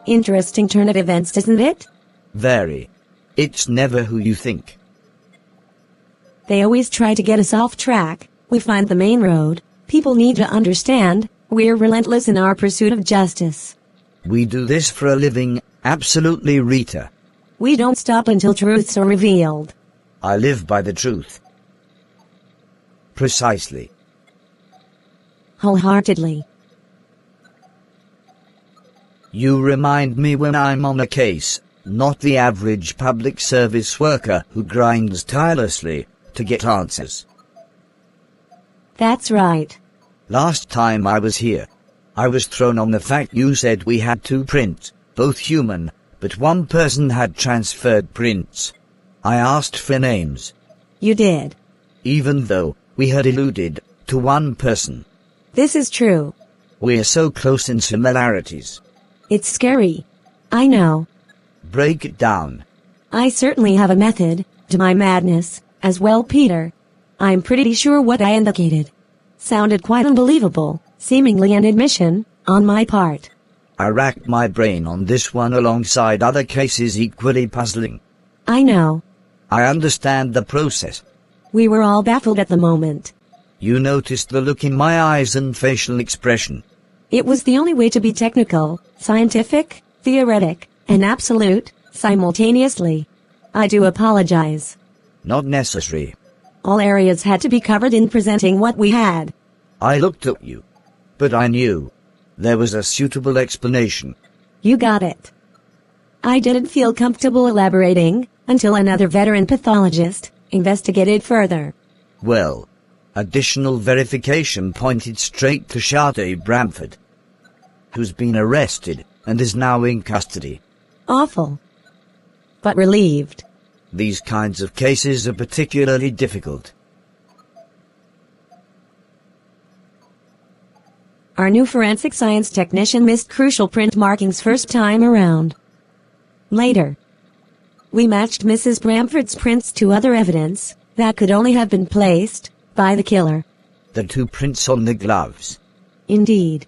Interesting turn of events, isn't it? Very. It's never who you think. They always try to get us off track. We find the main road. People need to understand, we're relentless in our pursuit of justice. We do this for a living, absolutely, Rita. We don't stop until truths are revealed. I live by the truth. Precisely. Wholeheartedly. You remind me when I'm on a case, not the average public service worker who grinds tirelessly to get answers. That's right. Last time I was here, I was thrown on the fact you said we had two prints, both human, but one person had transferred prints. I asked for names. You did. Even though we had alluded to one person. This is true. We're so close in similarities. It's scary. I know. Break it down. I certainly have a method to my madness, as well, Peter. I'm pretty sure what I indicated sounded quite unbelievable, seemingly an admission on my part. I racked my brain on this one alongside other cases equally puzzling. I know. I understand the process. We were all baffled at the moment. You noticed the look in my eyes and facial expression. It was the only way to be technical, scientific, theoretic, and absolute, simultaneously. I do apologize. Not necessary. All areas had to be covered in presenting what we had. I looked at you. But I knew there was a suitable explanation. You got it. I didn't feel comfortable elaborating until another veteran pathologist investigated further. Well, additional verification pointed straight to Sade Bramford, who's been arrested and is now in custody. Awful. But relieved. These kinds of cases are particularly difficult. Our new forensic science technician missed crucial print markings first time around. Later, we matched Mrs. Bramford's prints to other evidence that could only have been placed by the killer. The two prints on the gloves. Indeed.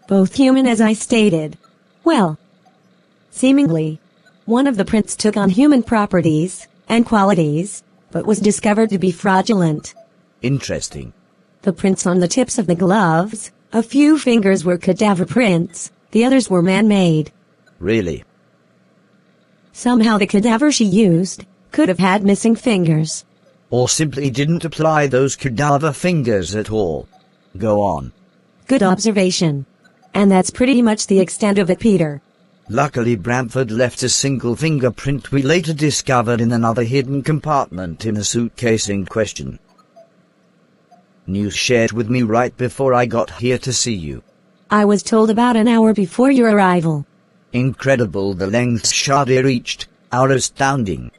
Both human, as I stated. Well, seemingly, one of the prints took on human properties and qualities, but was discovered to be fraudulent. Interesting. The prints on the tips of the gloves, a few fingers were cadaver prints, the others were man-made. Really? Somehow the cadaver she used could have had missing fingers. Or simply didn't apply those cadaver fingers at all. Go on. Good observation. And that's pretty much the extent of it, Peter. Luckily Bramford left a single fingerprint we later discovered in another hidden compartment in the suitcase in question. News shared with me right before I got here to see you. I was told about an hour before your arrival. Incredible the lengths Sade reached, are astounding.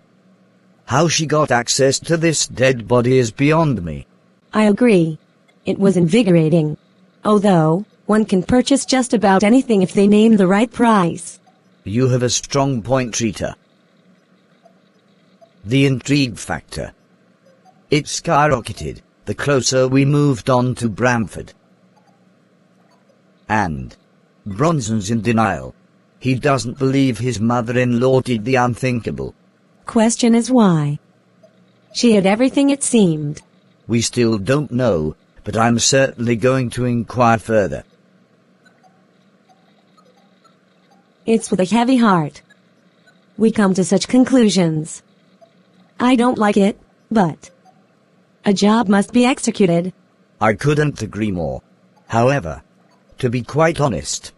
How she got access to this dead body is beyond me. I agree. It was invigorating. Although, one can purchase just about anything if they name the right price. You have a strong point, Rita. The intrigue factor. It skyrocketed the closer we moved on to Bramford. And Bronson's in denial. He doesn't believe his mother-in-law did the unthinkable. Question is why? She had everything, it seemed. We still don't know, but I'm certainly going to inquire further. It's with a heavy heart we come to such conclusions. I don't like it, but a job must be executed. I couldn't agree more. However, to be quite honest,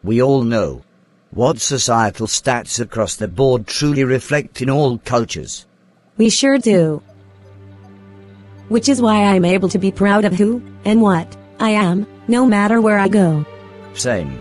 we all know what societal stats across the board truly reflect in all cultures. We sure do. Which is why I'm able to be proud of who and what I am, no matter where I go. Same.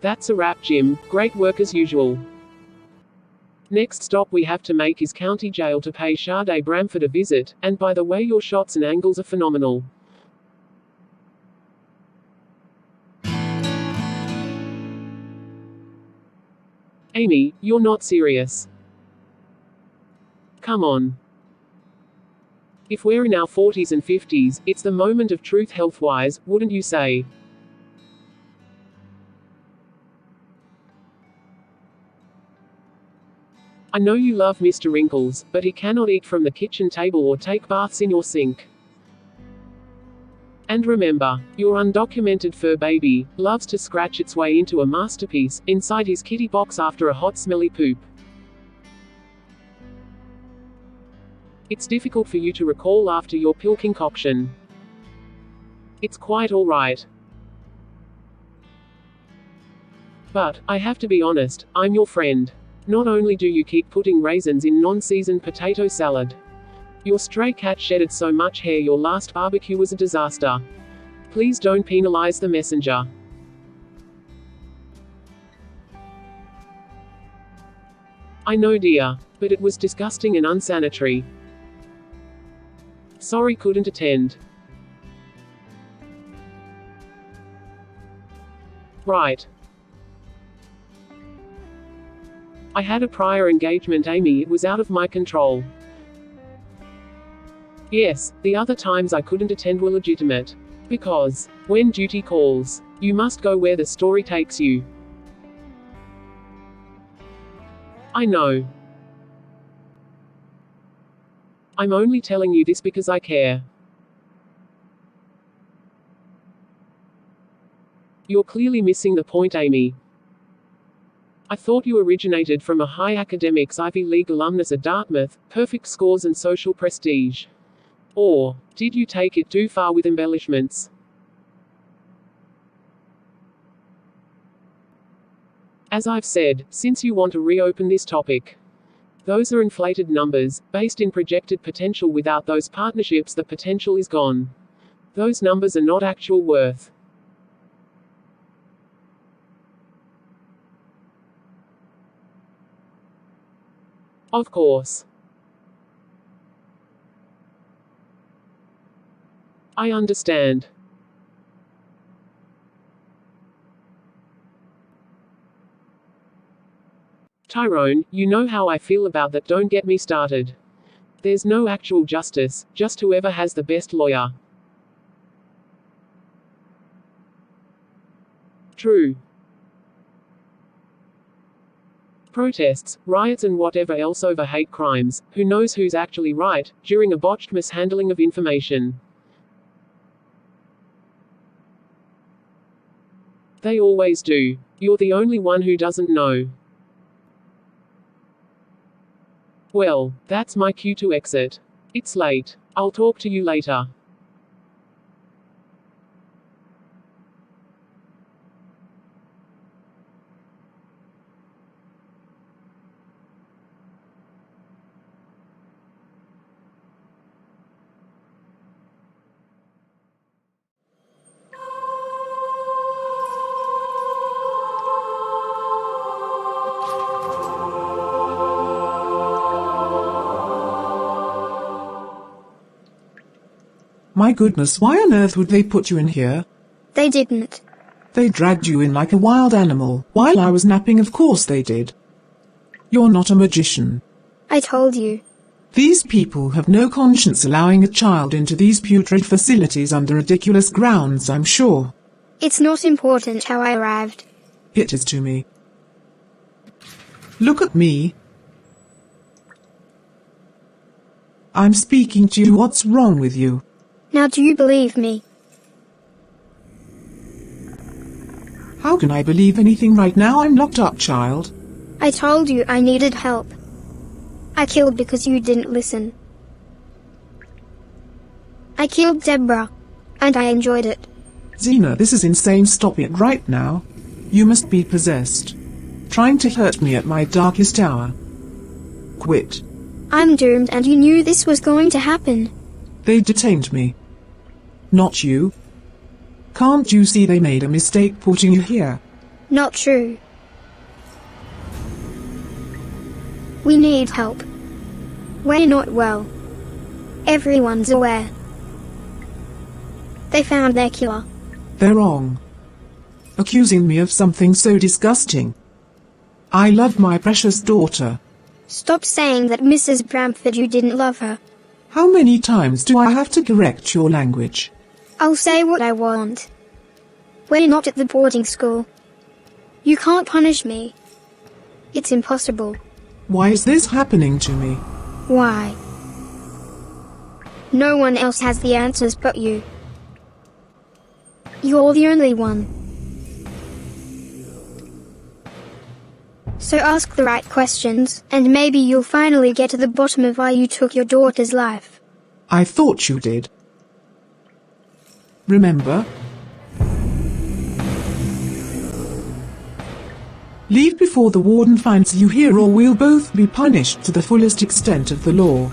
That's a wrap, Jim. Great work as usual. Next stop we have to make is County Jail to pay Sade Bramford a visit, and by the way, your shots and angles are phenomenal. Amy, you're not serious. Come on. If we're in our 40s and 50s, it's the moment of truth health-wise, wouldn't you say? I know you love Mr. Wrinkles, but he cannot eat from the kitchen table or take baths in your sink. And remember, your undocumented fur baby loves to scratch its way into a masterpiece inside his kitty box after a hot smelly poop. It's difficult for you to recall after your pill concoction. It's quite alright. But, I have to be honest, I'm your friend. Not only do you keep putting raisins in non-seasoned potato salad. Your stray cat shedded so much hair your last barbecue was a disaster. Please don't penalize the messenger. I know, dear, but it was disgusting and unsanitary. Sorry, couldn't attend. Right. I had a prior engagement, Amy, it was out of my control. Yes, the other times I couldn't attend were legitimate. Because, when duty calls, you must go where the story takes you. I know. I'm only telling you this because I care. You're clearly missing the point, Amy. I thought you originated from a high academics Ivy League alumnus at Dartmouth, perfect scores and social prestige. Or, did you take it too far with embellishments? As I've said, since you want to reopen this topic, those are inflated numbers, based in projected potential. Without those partnerships, the potential is gone. Those numbers are not actual worth. Of course. I understand. Tyrone, you know how I feel about that. Don't get me started. There's no actual justice, just whoever has the best lawyer. True. Protests, riots and whatever else over hate crimes, who knows who's actually right, during a botched mishandling of information. They always do. You're the only one who doesn't know. Well, that's my cue to exit. It's late. I'll talk to you later. My goodness, why on earth would they put you in here? They didn't. They dragged you in like a wild animal, while I was napping. Of course they did. You're not a magician. I told you. These people have no conscience allowing a child into these putrid facilities under ridiculous grounds, I'm sure. It's not important how I arrived. It is to me. Look at me. I'm speaking to you. What's wrong with you? Now do you believe me? How can I believe anything right now? I'm locked up, child. I told you I needed help. I killed because you didn't listen. I killed Deborah, and I enjoyed it. Zena, this is insane. Stop it right now. You must be possessed. Trying to hurt me at my darkest hour. Quit. I'm doomed, and you knew this was going to happen. They detained me. Not you. Can't you see they made a mistake putting you here? Not true. We need help. We're not well. Everyone's aware. They found their killer. They're wrong. Accusing me of something so disgusting. I love my precious daughter. Stop saying that, Mrs. Bramford. You didn't love her. How many times do I have to correct your language? I'll say what I want. We're not at the boarding school. You can't punish me. It's impossible. Why is this happening to me? Why? No one else has the answers but you. You're the only one. So ask the right questions, and maybe you'll finally get to the bottom of why you took your daughter's life. I thought you did. Remember? Leave before the warden finds you here, or we'll both be punished to the fullest extent of the law.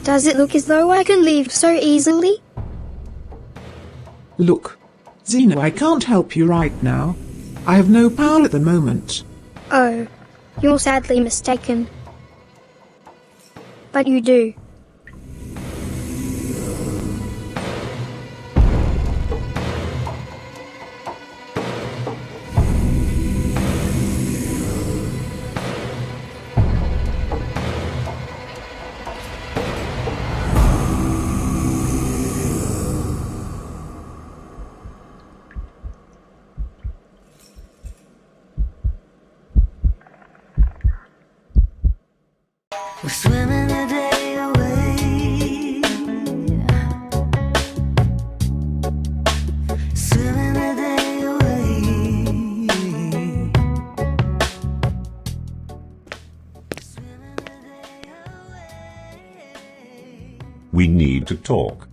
Does it look as though I can leave so easily? Look, Zeno, I can't help you right now. I have no power at the moment. Oh, you're sadly mistaken. But you do. We're swimming the day away, swimming the day away, swimming the day away. We need to talk.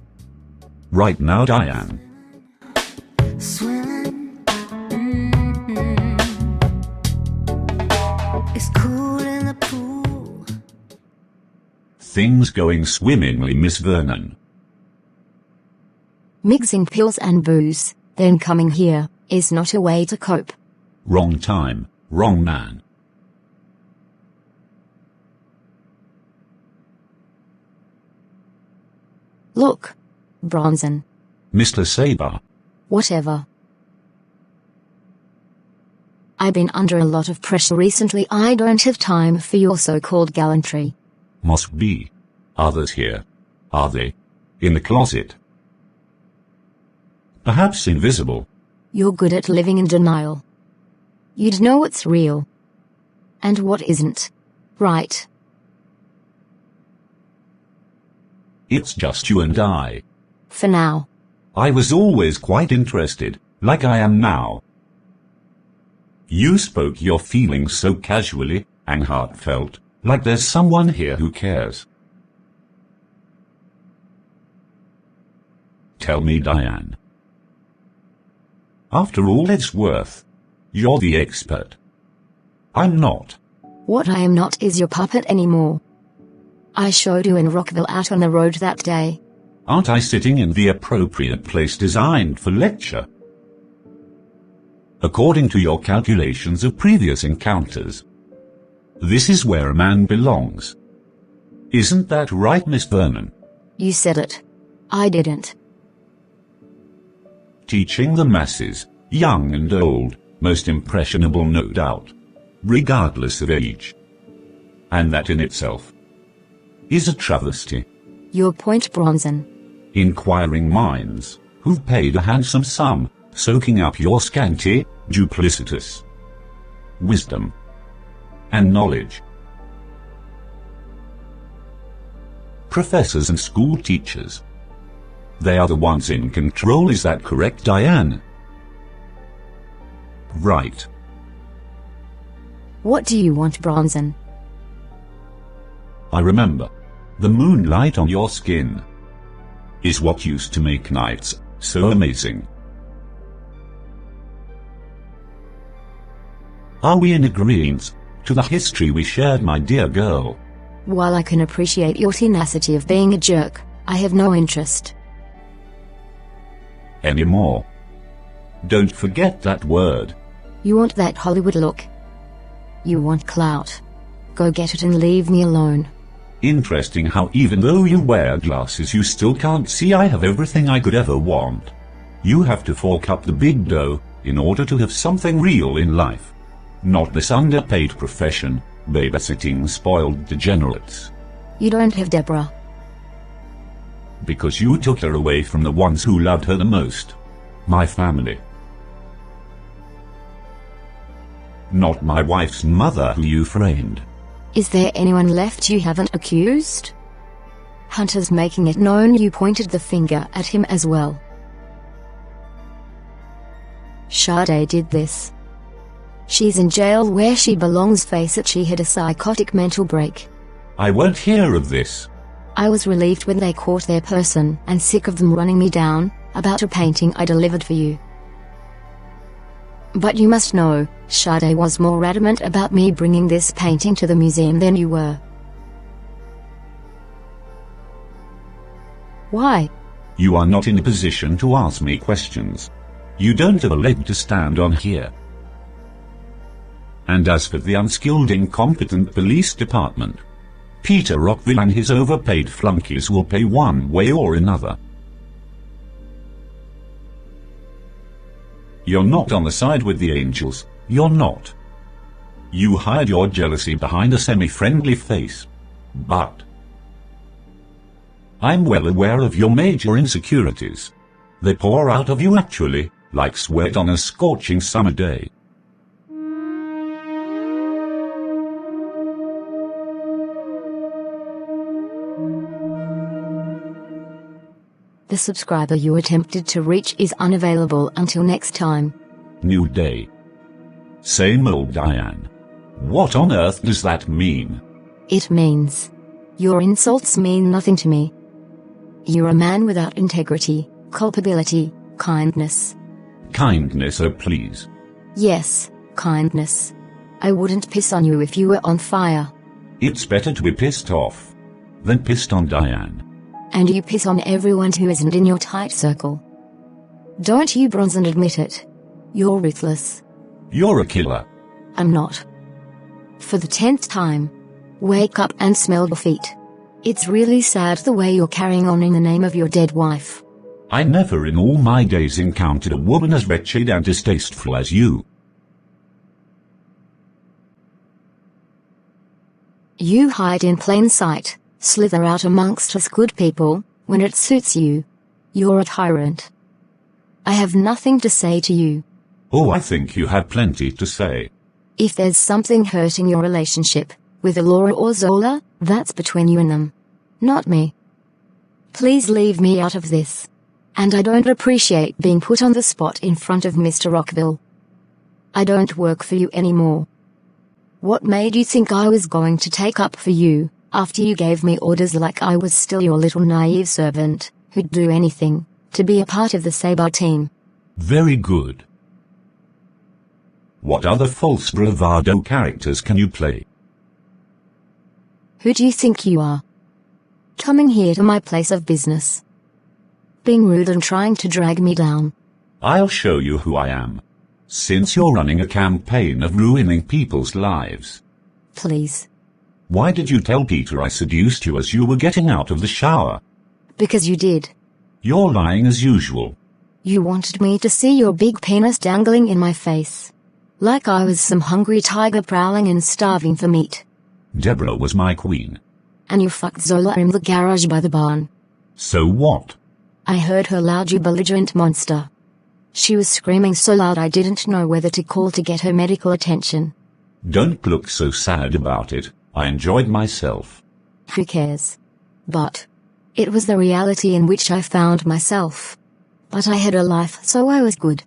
Right now, Diane. Swimming, it's cool in the pool. Things going swimmingly, Miss Vernon. Mixing pills and booze, then coming here, is not a way to cope. Wrong time, wrong man. Look, Bronson. Mr. Saber. Whatever. I've been under a lot of pressure recently. I don't have time for your so-called gallantry. Must be. Others here. Are they? In the closet? Perhaps invisible. You're good at living in denial. You'd know what's real. And what isn't. Right. It's just you and I. For now. I was always quite interested, like I am now. You spoke your feelings so casually and heartfelt, like there's someone here who cares. Tell me, Diane. After all it's worth, you're the expert. I'm not. What I am not is your puppet anymore. I showed you in Rockville out on the road that day. Aren't I sitting in the appropriate place designed for lecture? According to your calculations of previous encounters, this is where a man belongs. Isn't that right, Miss Vernon? You said it. I didn't. Teaching the masses, young and old, most impressionable no doubt, regardless of age. And that in itself is a travesty. Your point, Bronson. Inquiring minds, who've paid a handsome sum, soaking up your scanty, duplicitous wisdom and knowledge. Professors and school teachers. They are the ones in control, is that correct, Diane? Right. What do you want, Bronson? I remember. The moonlight on your skin is what used to make nights so amazing. Are we in agreement to the history we shared, my dear girl? While I can appreciate your tenacity of being a jerk, I have no interest. Anymore. Don't forget that word. You want that Hollywood look. You want clout. Go get it and leave me alone. Interesting how even though you wear glasses you still can't see I have everything I could ever want. You have to fork up the big dough in order to have something real in life. Not this underpaid profession, babysitting spoiled degenerates. You don't have Deborah. Because you took her away from the ones who loved her the most. My family. Not my wife's mother who you framed. Is there anyone left you haven't accused? Hunter's making it known you pointed the finger at him as well. Sade did this. She's in jail where she belongs. Face it, she had a psychotic mental break. I won't hear of this. I was relieved when they caught their person and sick of them running me down about a painting I delivered for you. But you must know, Sade was more adamant about me bringing this painting to the museum than you were. Why? You are not in a position to ask me questions. You don't have a leg to stand on here. And as for the unskilled, incompetent police department, Peter Rockville and his overpaid flunkies will pay one way or another. You're not on the side with the angels, you're not. You hide your jealousy behind a semi-friendly face. But I'm well aware of your major insecurities. They pour out of you actually, like sweat on a scorching summer day. The subscriber you attempted to reach is unavailable until next time. New day. Same old Diane. What on earth does that mean? It means your insults mean nothing to me. You're a man without integrity, culpability, kindness. Kindness, oh please. Yes, kindness. I wouldn't piss on you if you were on fire. It's better to be pissed off than pissed on Diane. And you piss on everyone who isn't in your tight circle. Don't you, Bronson, admit it? You're ruthless. You're a killer. I'm not. For the 10th time. Wake up and smell defeat. It's really sad the way you're carrying on in the name of your dead wife. I never in all my days encountered a woman as wretched and distasteful as you. You hide in plain sight, slither out amongst us good people, when it suits you. You're a tyrant. I have nothing to say to you. Oh, I think you had plenty to say. If there's something hurting your relationship with Laura or Zola, that's between you and them. Not me. Please leave me out of this. And I don't appreciate being put on the spot in front of Mr. Rockville. I don't work for you anymore. What made you think I was going to take up for you, after you gave me orders like I was still your little naive servant, who'd do anything, to be a part of the Sabre team? Very good. What other false bravado characters can you play? Who do you think you are? Coming here to my place of business. Being rude and trying to drag me down. I'll show you who I am. Since you're running a campaign of ruining people's lives. Please. Why did you tell Peter I seduced you as you were getting out of the shower? Because you did. You're lying as usual. You wanted me to see your big penis dangling in my face. Like I was some hungry tiger prowling and starving for meat. Deborah was my queen. And you fucked Zola in the garage by the barn. So what? I heard her loud, you belligerent monster. She was screaming so loud I didn't know whether to call to get her medical attention. Don't look so sad about it. I enjoyed myself. Who cares? But it was the reality in which I found myself. But I had a life, so I was good.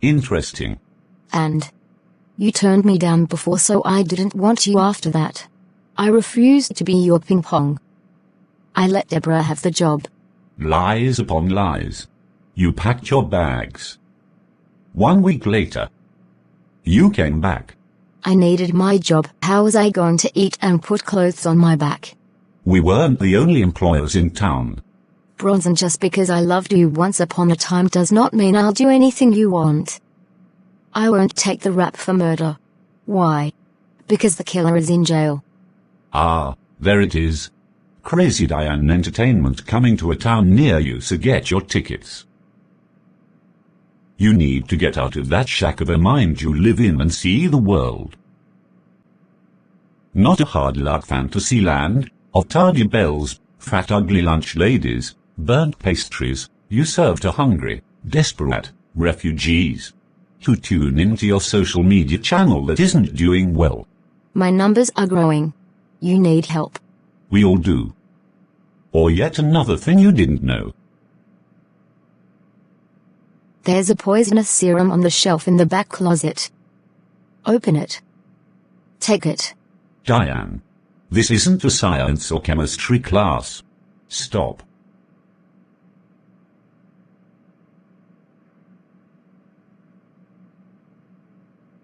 Interesting. And you turned me down before, so I didn't want you after that. I refused to be your ping pong. I let Deborah have the job. Lies upon lies. You packed your bags. 1 week later, you came back. I needed my job. How was I going to eat and put clothes on my back? We weren't the only employers in town. Bronson, just because I loved you once upon a time does not mean I'll do anything you want. I won't take the rap for murder. Why? Because the killer is in jail. Ah, there it is. Crazy Diane Entertainment coming to a town near you, so get your tickets. You need to get out of that shack of a mind you live in and see the world. Not a hard luck fantasy land of tardy bells, fat ugly lunch ladies, burnt pastries, you serve to hungry, desperate refugees who tune into your social media channel that isn't doing well. My numbers are growing. You need help. We all do. Or yet another thing you didn't know. There's a poisonous serum on the shelf in the back closet. Open it. Take it. Diane, this isn't a science or chemistry class. Stop.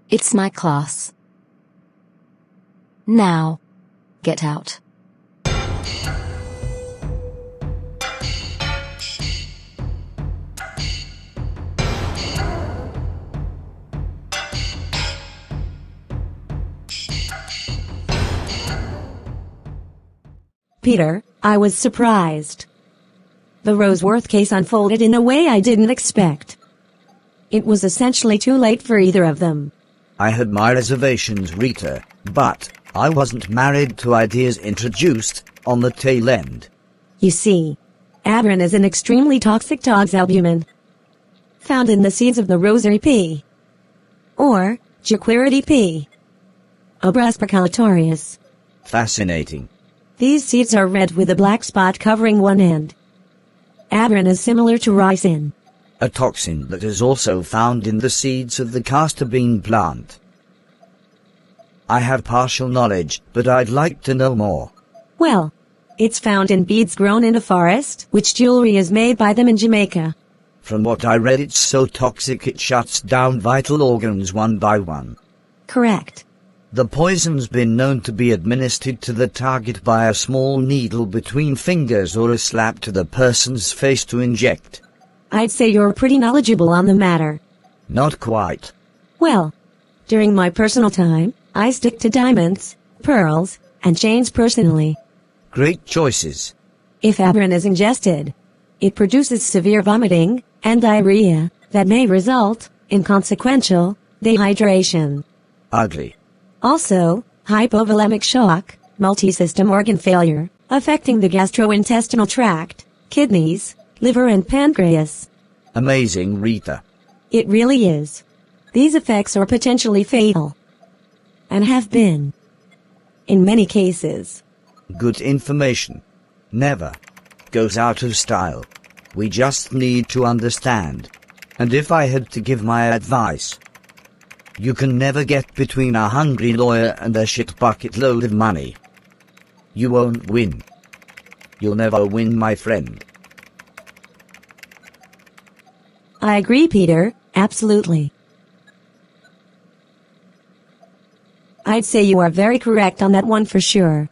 It's my class. Now, get out. Peter, I was surprised. The Roseworth case unfolded in a way I didn't expect. It was essentially too late for either of them. I had my reservations, Rita, but I wasn't married to ideas introduced on the tail end. You see, aberrin is an extremely toxic toxalbumin found in the seeds of the rosary pea, or Jaquirity pea, Obrasperculatorius. Fascinating. These seeds are red with a black spot covering one end. Aberrin is similar to ricin, A toxin that is also found in the seeds of the castor bean plant. I have partial knowledge, but I'd like to know more. Well, it's found in beads grown in a forest, which jewelry is made by them in Jamaica. From what I read, it's so toxic it shuts down vital organs one by one. Correct. The poison's been known to be administered to the target by a small needle between fingers or a slap to the person's face to inject. I'd say you're pretty knowledgeable on the matter. Not quite. Well, during my personal time, I stick to diamonds, pearls, and chains personally. Great choices. If aberrin is ingested, it produces severe vomiting and diarrhea that may result in consequential dehydration. Ugly. Also, hypovolemic shock, multi-system organ failure, affecting the gastrointestinal tract, kidneys, liver and pancreas. Amazing, Rita. It really is. These effects are potentially fatal. And have been. In many cases. Good information. Never goes out of style. We just need to understand. And if I had to give my advice, you can never get between a hungry lawyer and a shit bucket load of money. You won't win. You'll never win, my friend. I agree, Peter, absolutely. I'd say you are very correct on that one for sure.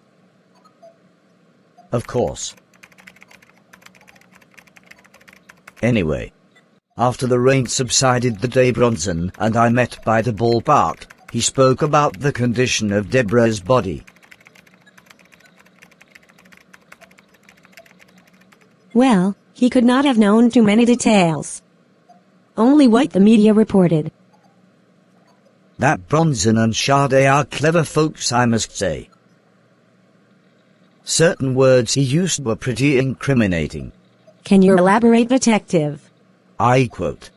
Of course. Anyway, after the rain subsided the day Bronson and I met by the ballpark, he spoke about the condition of Deborah's body. Well, he could not have known too many details. Only what the media reported. That Bronson and Sade are clever folks, I must say. Certain words he used were pretty incriminating. Can you elaborate, detective? I quote,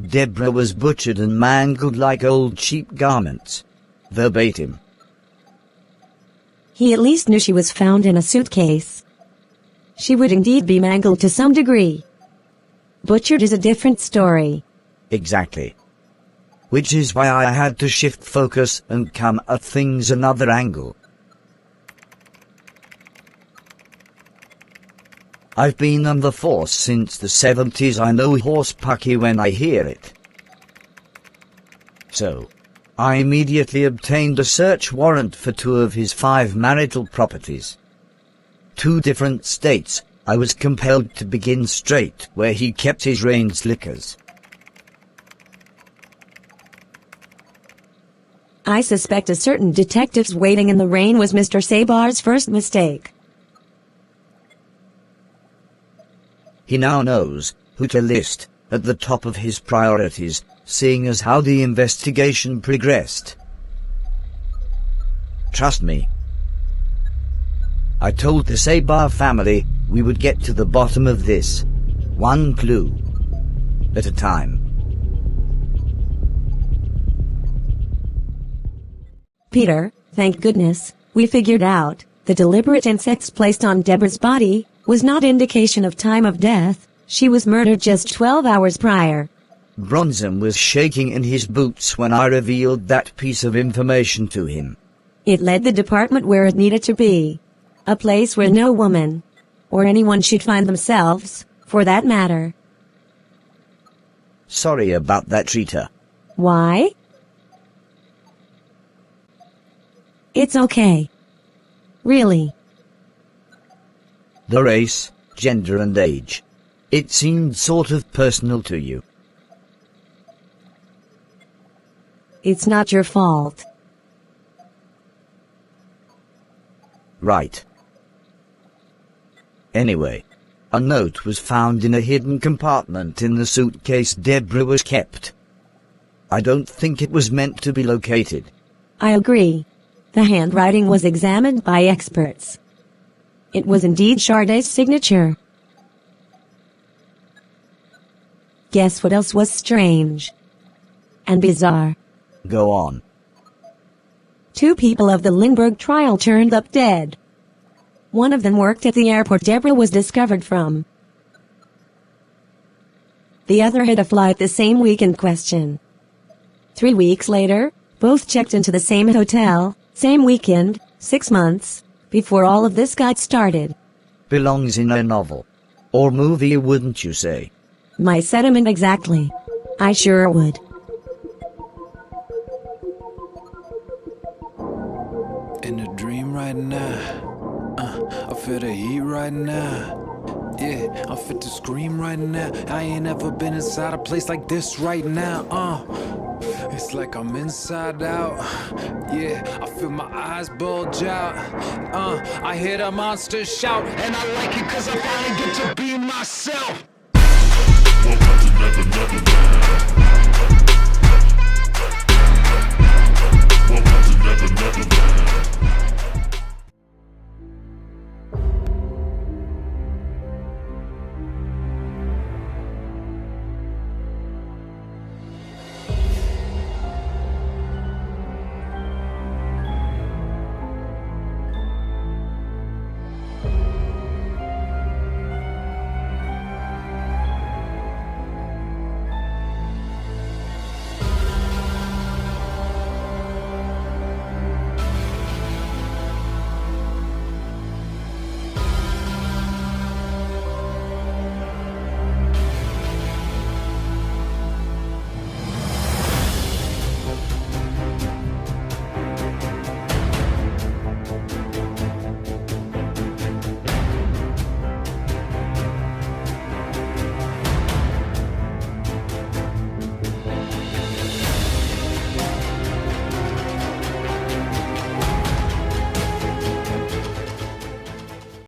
"Deborah was butchered and mangled like old cheap garments." Verbatim. He at least knew she was found in a suitcase. She would indeed be mangled to some degree. Butchered is a different story. Exactly. Which is why I had to shift focus and come at things another angle. I've been on the force since the 70s. I know horse pucky when I hear it. So, I immediately obtained a search warrant for 2 of his 5 marital properties. 2 different states. I was compelled to begin straight where he kept his Rains liquors. I suspect a certain detective's waiting in the rain was Mr. Sabar's first mistake. He now knows who to list at the top of his priorities, seeing as how the investigation progressed. Trust me. I told the Sabar family we would get to the bottom of this, one clue at a time. Peter, thank goodness, we figured out the deliberate insects placed on Deborah's body was not indication of time of death. She was murdered just 12 hours prior. Bronson was shaking in his boots when I revealed that piece of information to him. It led the department where it needed to be. A place where no woman, or anyone should find themselves, for that matter. Sorry about that, Rita. Why? It's okay. Really. The race, gender and age. It seemed sort of personal to you. It's not your fault. Right. Anyway, a note was found in a hidden compartment in the suitcase Deborah was kept. I don't think it was meant to be located. I agree. The handwriting was examined by experts. It was indeed Sharda's signature. Guess what else was strange and bizarre? Go on. 2 people of the Lindbergh trial turned up dead. One of them worked at the airport Deborah was discovered from. The other had a flight the same week in question. 3 weeks later, both checked into the same hotel, same weekend, 6 months, before all of this got started. Belongs in a novel. Or movie, wouldn't you say? My sentiment exactly. I sure would. In a dream right now. I feel the heat right now. Yeah, I'm fit to scream right now. I ain't ever been inside a place like this right now. It's like I'm inside out. Yeah, I feel my eyes bulge out. I hear the monster shout, and I like it 'cause I finally get to be myself.